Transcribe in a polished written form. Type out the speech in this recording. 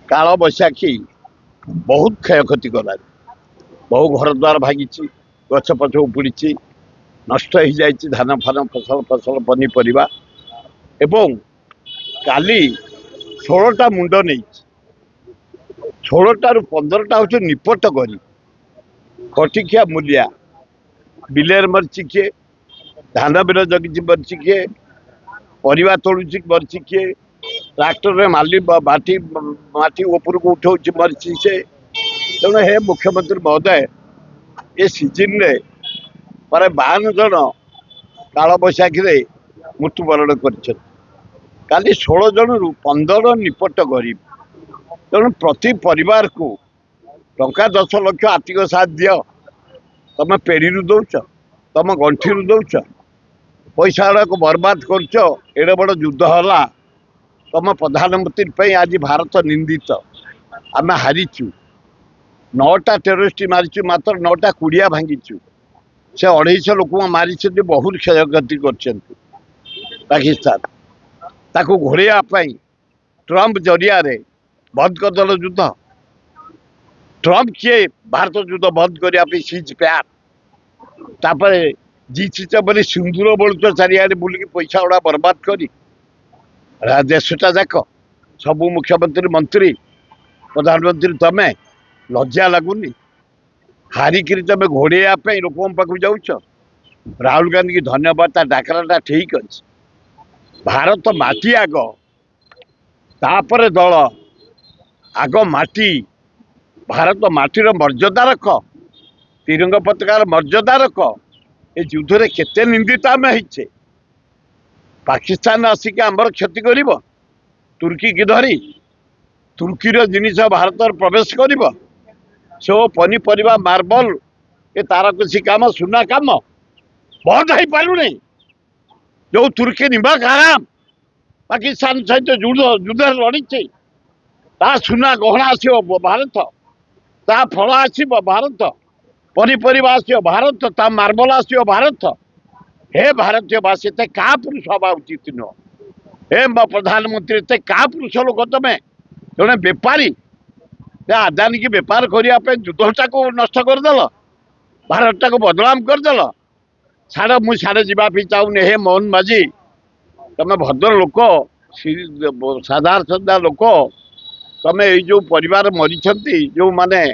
काल बैशाखी बहुत क्षयक्षति कला बहु घर द्वार भागी गछ पछ उपुड़ी नष्ट हो जाए धान फान फसल फसल पनीपरिया एवं काली 16टा मुंड नहीं 16टारू 15टा हूँ निपट करी खटिकिया मूलिया बिलेर मरीची किए धान बिल जगिची मरीची किए परिवा तोड़ुची मरीची किए ट्राक्टर रे माली माटी माटी ऊपर को उठाऊ मरीची से तेणु हे मुख्यमंत्री महोदय ये सीजन रे प्राय 52 जन काल बैशाखी मृत्युवरण कर काली 16 जन रु 15 निपट गरीब तेणु प्रति परिवार को टंका 10 लाख आर्थिक साथ दियो तुम पेढ़ी दौच तुम गंठी दौच पैसा गुड़ाक बर्बाद कर बड़ युद्ध है तुम प्रधानमंत्री आज भारत निंदित आम हारीचु 9टा टेरोरिस्ट मारिचु मात्र 9टा कुड़िया भांगीचु से 250 लोक मारी बहुत क्षयक्षति कर पाकिस्तान ताकू घोड़ाई ट्रंप जरिया बंद करदेल युद्ध ट्रंप किए भारत युद्ध बंद करने सीज प्यार तापर जीत बोली सिंदूर बोलुच चारिआडे बुलिकी पैसा गुड़ा बर्बाद करी देशटा जाक सबू मुख्यमंत्री मंत्री प्रधानमंत्री तमें लज्जा लगुनि हारिकी तुम घोड़ाई लोक पाक जाऊच राहुल गांधी की धन्यवाद डाकराटा ठीक अच्छे भारत माटी आग तापर दल आग माटी भारत माटीर मर्यादा रख तिरंगा पताकार मर्यादा रख ए युद्ध रे केते निंदित आम होइछे पाकिस्तान आसिक आमर क्षति कर तुर्की की धरी तुर्कीर जिनिस भारत प्रवेश कर सो पनीपरिया मार्बल ए तारकसी काम सुना काम बंद हो पारुनी जो तुर्की निम्बा आराम पाकिस्तान सहित युद्ध लड़ी ता सुना गहना आसो भारत ता फल आसो भारत पनीपरिया आसो भारत ता मार्बल आसो भारत हे भारतीय वासी ते क्या पुरुष हवा उचित नुह हे प्रधानमंत्री ते क्या पुरुष लोक तमें जड़े बेपारी आदानी की बेपार करने युद्धटा को नष्ट करदेल भारतटा को बदनाम करदेल साढ़े मुझे साढ़े जावाई चाहूनी हे मोहन माझी तमें भद्र लोक साधारण साधा लोक तमें जो परिवार मरी जो माने